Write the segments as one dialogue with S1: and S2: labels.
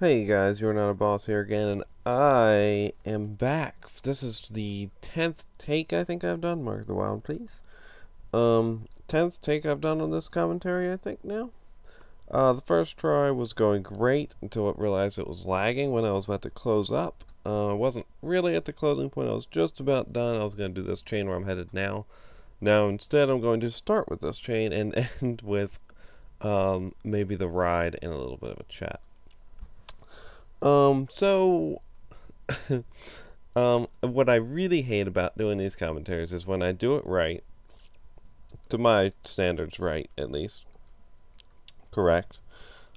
S1: Hey guys, you're not a boss here again, and I am back. This is the 10th take I think I've done. Mark the Wild, please. 10th take I've done on this commentary, I think, now. The first try was going great until it realized it was lagging when I was about to close up. I wasn't really at the closing point, I was just about done. I was going to do this chain where I'm headed now. Now, instead, I'm going to start with this chain and end with, maybe the ride and a little bit of a chat. So, what I really hate about doing these commentaries is when I do it right, to my standards right, at least, correct,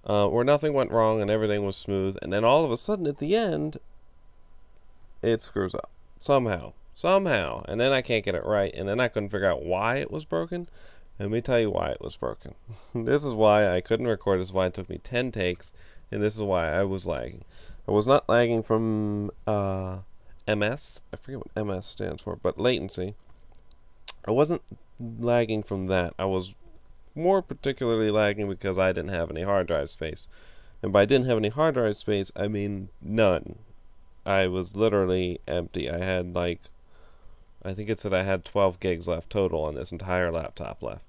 S1: where nothing went wrong and everything was smooth, and then all of a sudden at the end, it screws up. Somehow, and then I can't get it right, and then I couldn't figure out why it was broken. Let me tell you why it was broken. This is why I couldn't record, this is why it took me 10 takes, and this is why I was lagging. I was not lagging from MS. I forget what MS stands for, but latency. I wasn't lagging from that. I was more particularly lagging because I didn't have any hard drive space. And by didn't have any hard drive space, I mean none. I was literally empty. I had I think it said I had 12 gigs left total on this entire laptop left.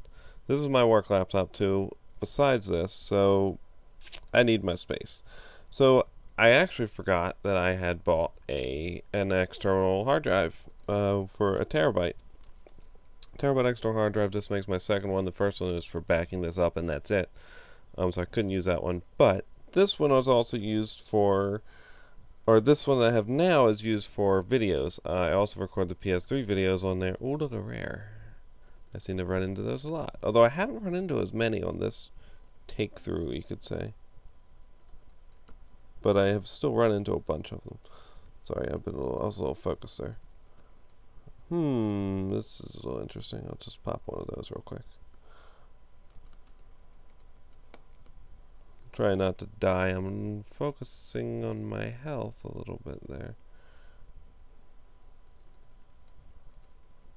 S1: This is my work laptop too, besides this, so I need my space. So I actually forgot that I had bought an external hard drive for a terabyte. Terabyte external hard drive. This makes my second one. The first one is for backing this up, and that's it. So I couldn't use that one. But this one was also used for, or this one that I have now is used for videos. I also record the PS3 videos on there. Oh, look, a rare. I seem to run into those a lot. Although I haven't run into as many on this take through, you could say. But I have still run into a bunch of them. Sorry, I was a little focused there. This is a little interesting. I'll just pop one of those real quick. Try not to die. I'm focusing on my health a little bit there.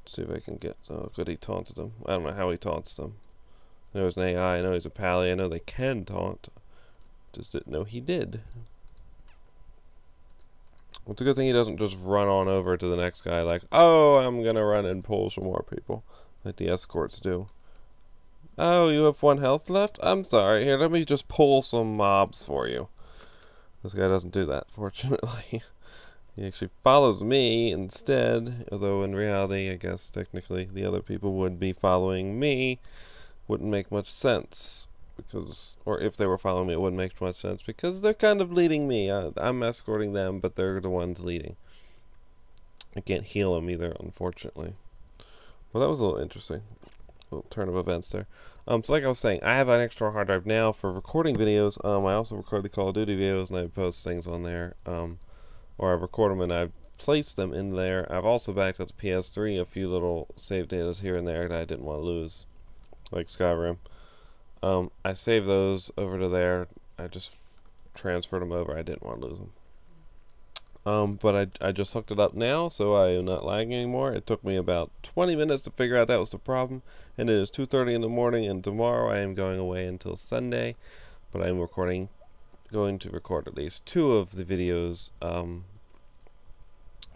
S1: See if I can get... Oh, good, he taunted them. I don't know how he taunts them. I know he's an AI. I know he's a pally. I know they can taunt. Just didn't know he did. It's a good thing he doesn't just run on over to the next guy like, oh, I'm gonna run and pull some more people, like the escorts do. Oh, you have 1 health left? I'm sorry. Here, let me just pull some mobs for you. This guy doesn't do that, fortunately. He actually follows me instead, although in reality, I guess technically the other people would be following me. Wouldn't make much sense. Because, or if they were following me, it wouldn't make much sense because they're kind of leading me. I'm escorting them, but they're the ones leading. I can't heal them either, unfortunately. Well, that was a little interesting. A little turn of events there. So like I was saying, I have an extra hard drive now for recording videos. I also record the Call of Duty videos and I post things on there. Or I record them and I place them in there. I've also backed up the PS3 a few little save data here and there that I didn't want to lose, like Skyrim. I saved those over to there. I just transferred them over. I didn't want to lose them. But I just hooked it up now, so I am not lagging anymore. It took me about 20 minutes to figure out that was the problem. And it is 2:30 in the morning, and tomorrow I am going away until Sunday. But I am going to record at least 2 of the videos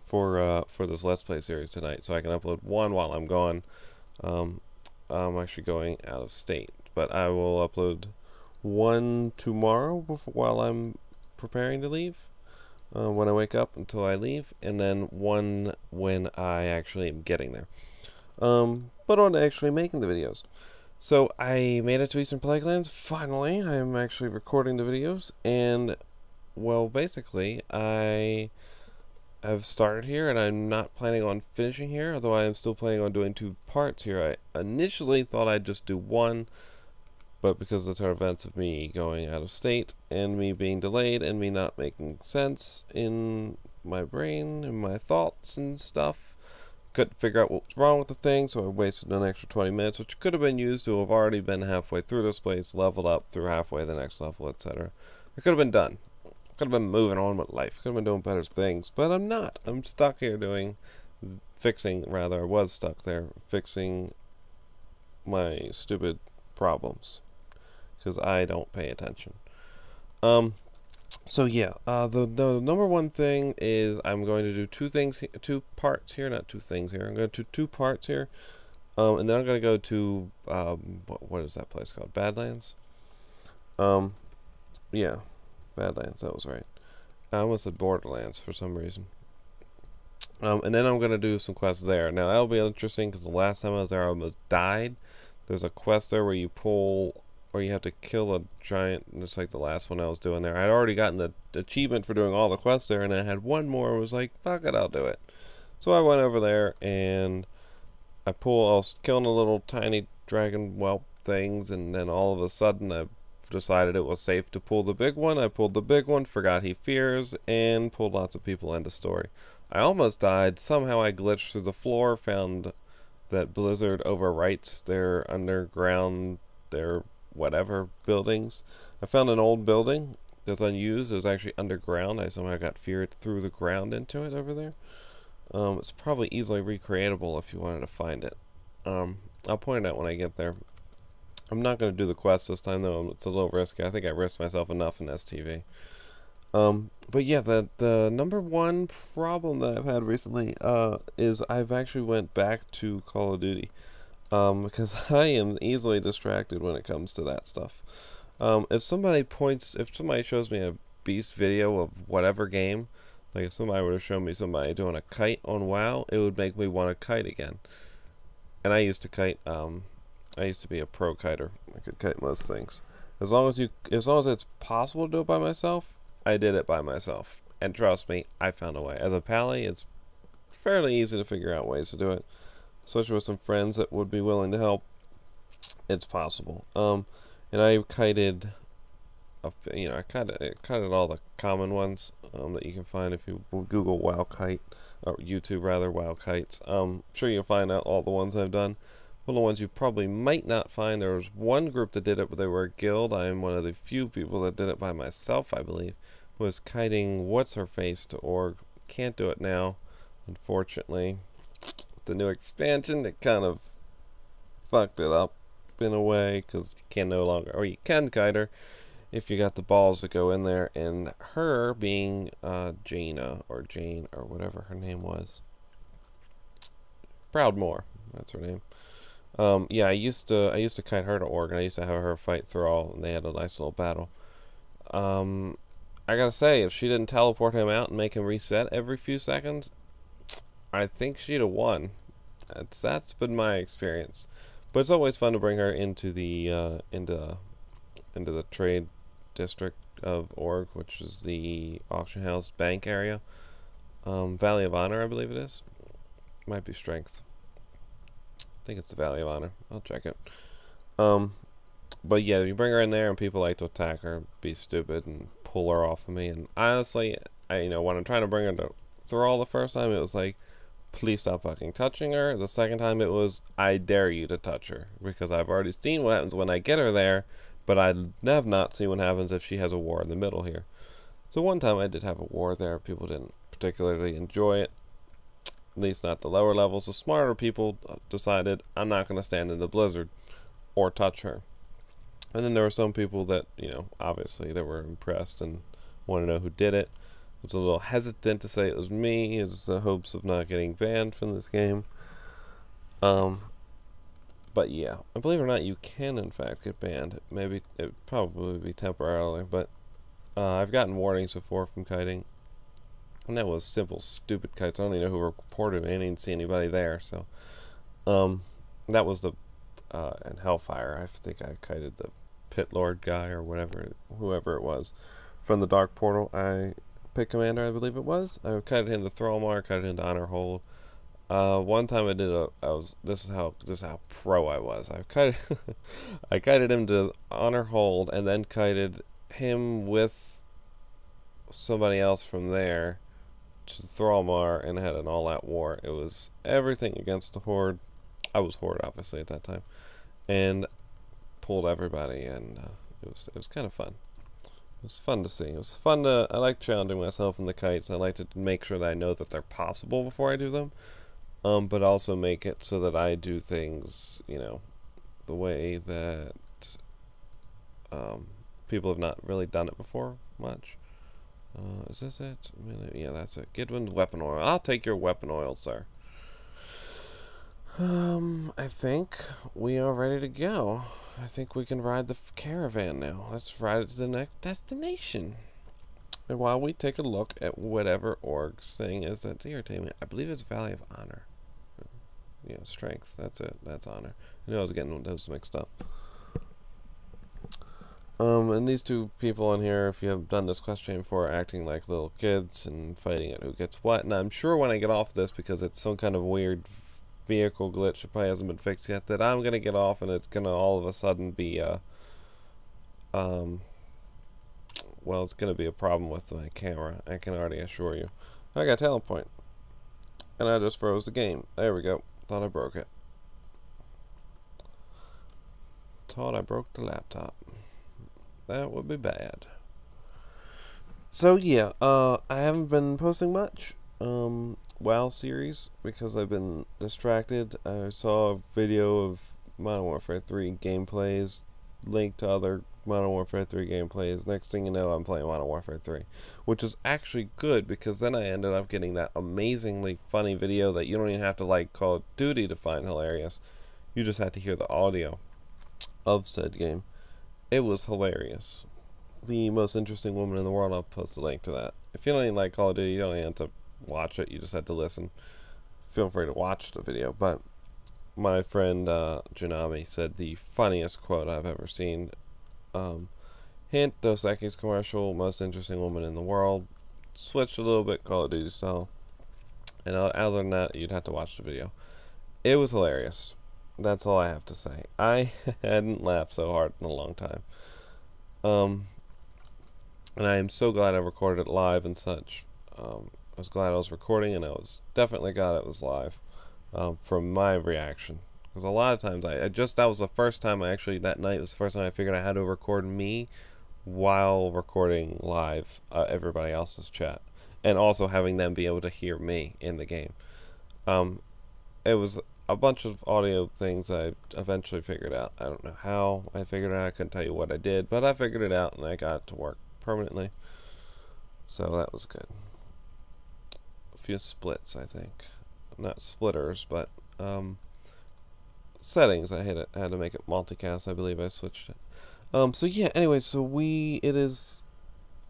S1: for this Let's Play series tonight, so I can upload 1 while I'm gone. I'm actually going out of state. But I will upload 1 tomorrow while I'm preparing to leave, when I wake up until I leave, and then 1 when I actually am getting there. But on actually making the videos. So I made it to Eastern Plaguelands. Finally, I am actually recording the videos, and well, basically, I have started here, and I'm not planning on finishing here, although I am still planning on doing 2 parts here. I initially thought I'd just do 1. But because of the turn of events of me going out of state, and me being delayed, and me not making sense in my brain, and my thoughts and stuff, couldn't figure out what was wrong with the thing, so I wasted an extra 20 minutes, which could have been used to have already been halfway through this place, leveled up through halfway the next level, etc. It could have been done. Could have been moving on with life. Could have been doing better things, but I'm not. I'm stuck here I was stuck there, fixing my stupid problems. Because I don't pay attention. So yeah, the number one thing is I'm going to do two parts here, not two things here. I'm going to do two parts here, and then I'm going to go to what is that place called? Badlands. Um, yeah, Badlands. That was right. I almost said Borderlands for some reason. And then I'm going to do some quests there. Now, that'll be interesting because the last time I was there, I almost died. There's a quest there where you have to kill a giant, and it's like the last one I was doing there. I'd already gotten the achievement for doing all the quests there, and I had one more and was like, fuck it, I'll do it. So I went over there, and I was killing the little tiny dragon whelp things, and then all of a sudden I decided it was safe to pull the big one. I pulled the big one, forgot he fears, and pulled lots of people into story. I almost died. Somehow I glitched through the floor, found that Blizzard overwrites their underground, their whatever buildings. I found an old building that's unused. It was actually underground. I somehow got feared through the ground into it over there. It's probably easily recreatable if you wanted to find it. I'll point it out when I get there. I'm not going to do the quest this time, though. It's a little risky. I think I risked myself enough in STV. But yeah, the number one problem that I've had recently is I've actually went back to Call of Duty. Because I am easily distracted when it comes to that stuff. If somebody shows me a beast video of whatever game, like if somebody were to show me somebody doing a kite on WoW, it would make me want to kite again. And I used to kite, I used to be a pro kiter. I could kite most things. As long as it's possible to do it by myself, I did it by myself. And trust me, I found a way. As a pally, it's fairly easy to figure out ways to do it. Especially with some friends that would be willing to help. It's possible. And I kited, I kited all the common ones that you can find if you Google WoW kite, or YouTube rather, WoW kites. Sure you'll find out all the ones I've done. One of the ones you probably might not find, there was one group that did it, but they were a guild. I am one of the few people that did it by myself, I believe. Was kiting What's-Her-Face to org. Can't do it now, unfortunately. The new expansion, it kind of fucked it up in a way, because you can no longer, or you can kite her if you got the balls to go in there. And her being Jaina, or Jane, or whatever her name was, Proudmore, that's her name. Yeah, I used to kite her to org, and I used to have her fight Thrall, and they had a nice little battle. I gotta say, if she didn't teleport him out and make him reset every few seconds, I think she'd have won. That's been my experience. But it's always fun to bring her into the trade district of org, which is the auction house bank area. Valley of Honor, I believe it is. Might be Strength. I think it's the Valley of Honor. I'll check it. But yeah, you bring her in there and people like to attack her, be stupid, and pull her off of me. And honestly, when I'm trying to bring her to Thrall the first time, it was like, please stop fucking touching her. The second time it was, I dare you to touch her. Because I've already seen what happens when I get her there, but I have not seen what happens if she has a war in the middle here. So one time I did have a war there. People didn't particularly enjoy it. At least not the lower levels. The smarter people decided, I'm not going to stand in the blizzard or touch her. And then there were some people that, obviously they were impressed and want to know who did it. I was a little hesitant to say it was me, as the hopes of not getting banned from this game. But yeah, and believe it or not, you can in fact get banned. Maybe it probably be temporarily, but I've gotten warnings before from kiting, and that was simple, stupid kites. I don't even know who reported it. I didn't see anybody there. So, that was the in Hellfire. I think I kited the Pit Lord guy or whoever it was, from the Dark Portal. Pit Commander, I believe it was. I kited him to Thrallmar, kited him to Honor Hold. One time I did this is how pro I was. I kited him to Honor Hold and then kited him with somebody else from there to Thrallmar and had an all-out war. It was everything against the Horde. I was Horde obviously at that time, and pulled everybody, and it was kind of fun. It was fun to see. It was fun to. I like challenging myself in the kites. I like to make sure that I know that they're possible before I do them, but also make it so that I do things, the way that people have not really done it before much. Is this it? Yeah, that's it. Gidwin's weapon oil. I'll take your weapon oil, sir. I think we are ready to go. I think we can ride the caravan now. Let's ride it to the next destination. And while we take a look at whatever org's thing is that's irritating me, I believe it's Valley of Honor. Yeah, strength. That's it. That's honor. I knew I was getting those mixed up. And these two people on here, if you have done this question before, are acting like little kids and fighting at who gets what. And I'm sure when I get off this, because it's some kind of weird vehicle glitch that probably hasn't been fixed yet, that I'm gonna get off and it's gonna all of a sudden be well, it's gonna be a problem with my camera. I can already assure you. I got talent point, and I just froze the game. There we go. Thought I broke it. Thought I broke the laptop. That would be bad. So yeah, I haven't been posting much WoW series because I've been distracted. I saw a video of Modern Warfare 3 gameplays linked to other Modern Warfare 3 gameplays. Next thing you know, I'm playing Modern Warfare 3, which is actually good because then I ended up getting that amazingly funny video that you don't even have to like Call of Duty to find hilarious. You just have to hear the audio of said game. It was hilarious. The most interesting woman in the world. I'll post a link to that. If you don't even like Call of Duty, you don't even have to watch it. You just have to listen. Feel free to watch the video. But my friend Janami said the funniest quote I've ever seen. Hint, Dos Equis commercial, most interesting woman in the world. Switched a little bit Call of Duty style. And other than that, you'd have to watch the video. It was hilarious. That's all I have to say. I hadn't laughed so hard in a long time. And I am so glad I recorded it live and such. I was glad I was recording, and I was definitely glad it was live from my reaction. Because a lot of times, that was the first time that night was the first time I figured I had to record me while recording live everybody else's chat. And also having them be able to hear me in the game. It was a bunch of audio things I eventually figured out. I don't know how I figured it out. I couldn't tell you what I did, but I figured it out and I got it to work permanently. So that was good. A few splits, I think. Not splitters, but settings. I had to make it multicast. I believe I switched it. So yeah, anyway, so it is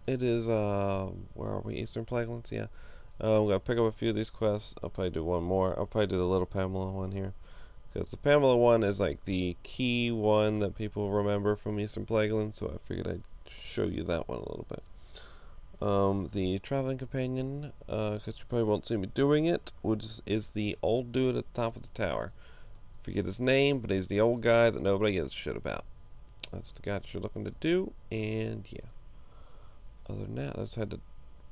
S1: where are we? Eastern Plaguelands, yeah. I'm gonna pick up a few of these quests. I'll probably do one more. I'll probably do the Little Pamela one here, because the Pamela one is like the key one that people remember from Eastern Plaguelands. So I figured I'd show you that one a little bit. The Traveling Companion, because you probably won't see me doing it, which is the old dude at the top of the tower. Forget his name, but he's the old guy that nobody gives a shit about. That's the guy that you're looking to do, and yeah. Other than that, let's head to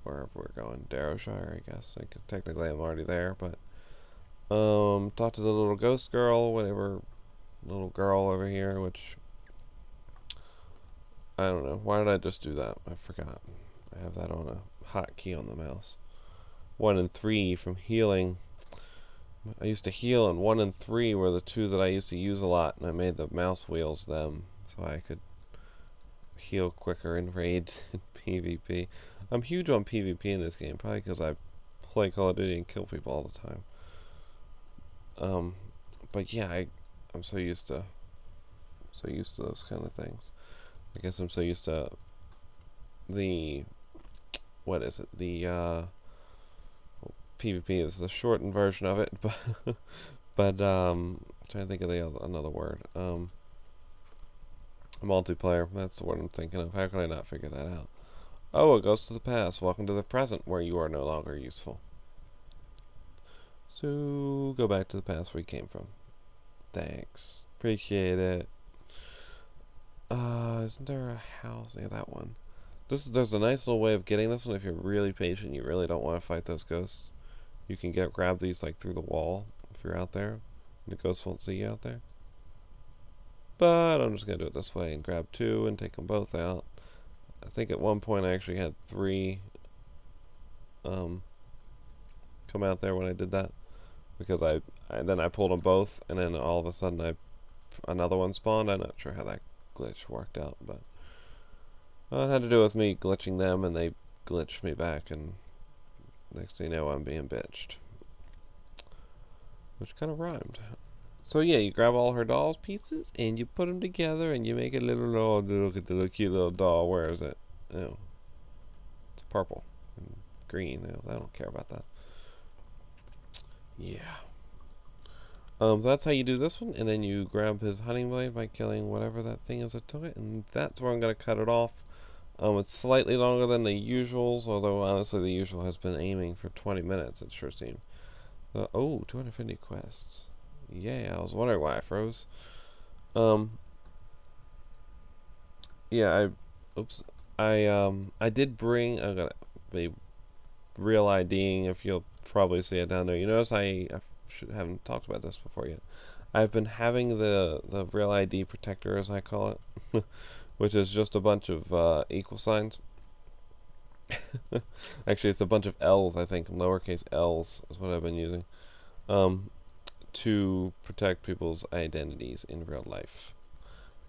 S1: wherever we're going. Darrowshire, I guess. Technically, I'm already there, but talk to the little ghost girl, whatever little girl over here, which I don't know. Why did I just do that? I forgot. I have that on a hotkey on the mouse. 1 and 3 from healing. I used to heal, and 1 and 3 were the two that I used to use a lot, and I made the mouse wheels them so I could heal quicker in raids and PvP. I'm huge on PvP in this game, probably because I play Call of Duty and kill people all the time. But yeah, I'm so used to those kind of things. I guess I'm so used to the PvP is the shortened version of it, but I'm trying to think of another word. Multiplayer, that's the word I'm thinking of. How could I not figure that out? Oh, it goes to the past. Welcome to the present, where you are no longer useful. So, go back to the past where you came from. Thanks. Appreciate it. Isn't there a house? Yeah, that one. There's a nice little way of getting this one if you're really patient. You really don't want to fight those ghosts. You can grab these like through the wall if you're out there. And the ghosts won't see you out there. But I'm just going to do it this way and grab 2 and take them both out. I think at one point I actually had 3 come out there when I did that. Because then I pulled them both, and then all of a sudden another one spawned. I'm not sure how that glitch worked out, but it had to do with me glitching them, and they glitched me back, and next thing you know, I'm being bitched. Which kind of rhymed. So yeah, you grab all her doll's pieces and you put them together and you make a little doll. Look at the little cute little doll. Where is it? Oh, it's purple and green. No, I don't care about that. Yeah. So that's how you do this one, and then you grab his hunting blade by killing whatever that thing is that took it, and that's where I'm gonna cut it off. It's slightly longer than the usuals, although honestly the usual has been aiming for 20 minutes. It sure seemed. Oh, 250 quests. Yeah, I was wondering why I froze. Yeah, I did bring. I'm gonna be real IDing. If you'll probably see it down there. You notice I haven't talked about this before yet. I've been having the real ID protector, as I call it, which is just a bunch of equal signs. Actually, it's a bunch of L's. I think lowercase L's is what I've been using. To protect people's identities in real life,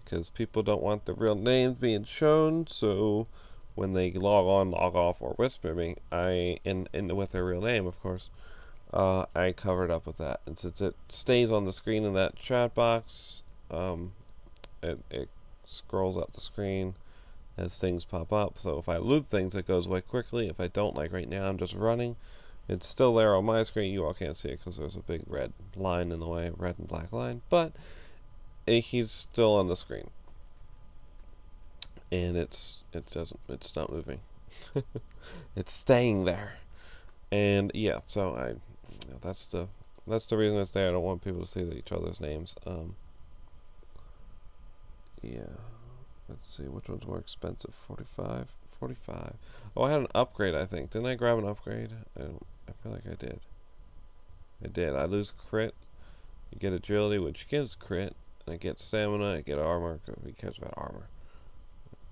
S1: because people don't want the real names being shown. So when they log on, log off, or whisper me, with their real name, of course, I covered up with that. And since it stays on the screen in that chat box, it scrolls up the screen as things pop up. So if I loot things, it goes away quickly. If I don't, like right now, I'm just running. It's still there on my screen. You all can't see it because there's a big red line in the way, red and black line. But he's still on the screen, and it's not moving. It's staying there, and yeah. So that's the reason it's there. I don't want people to see each other's names. Yeah. Let's see, which one's more expensive? 45. Oh, I had an upgrade, I think. Didn't I grab an upgrade? I feel like I did. I lose crit. You get agility, which gives crit. And I get stamina, I get armor. Who cares about armor?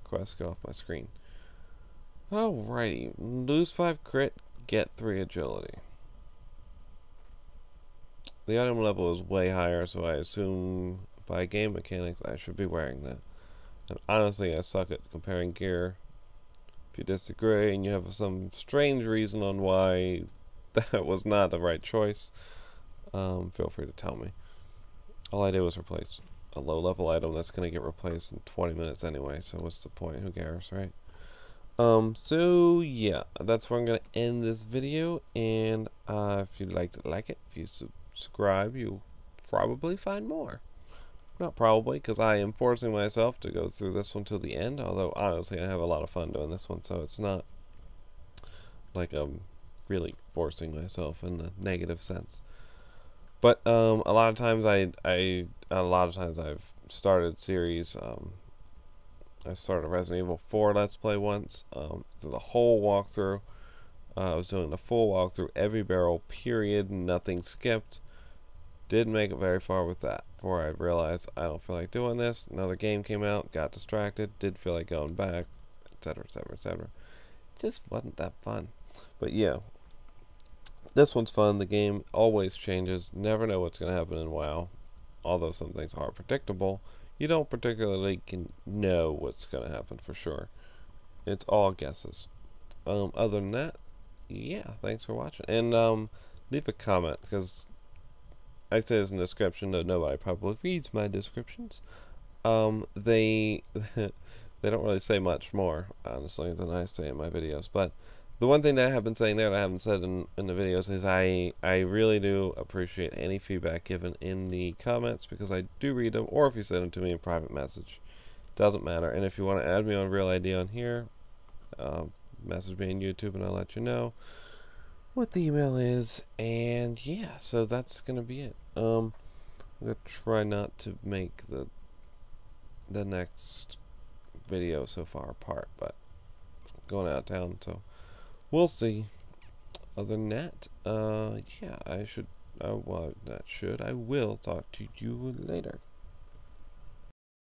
S1: Quest, get off my screen. Alrighty. Lose 5 crit, get 3 agility. The item level is way higher, so I assume by game mechanics I should be wearing that. And honestly, I suck at comparing gear. If you disagree and you have some strange reason on why that was not the right choice, feel free to tell me. All I did was replace a low-level item that's going to get replaced in 20 minutes anyway, so what's the point? Who cares, right? So yeah, that's where I'm going to end this video, and if you'd like to like it, if you subscribe, you'll probably find more. Not probably, because I am forcing myself to go through this one till the end, although honestly I have a lot of fun doing this one, so it's not like I'm really forcing myself in the negative sense. But a lot of times I've started series. I started a Resident Evil 4 Let's Play once, through the whole walkthrough. I was doing the full walkthrough, every barrel, period, nothing skipped. Didn't make it very far with that before I realized I don't feel like doing this. Another game came out, got distracted, did feel like going back, etc, etc, etc. Just wasn't that fun. But yeah, this one's fun. The game always changes. Never know what's going to happen in WoW. Although some things are predictable, you don't particularly know what's going to happen for sure. It's all guesses. Other than that, yeah, thanks for watching. And leave a comment, because I say this in the description, though nobody probably reads my descriptions. They don't really say much more, honestly, than I say in my videos. But the one thing that I have been saying there that I haven't said in the videos is I really do appreciate any feedback given in the comments, because I do read them, or if you send them to me in private message. Doesn't matter. And if you want to add me on Real ID on here, message me on YouTube and I'll let you know what the email is. And yeah, so that's gonna be it. I'm gonna try not to make the next video so far apart, but I'm going out of town, so we'll see. Other than that, yeah, I will talk to you later.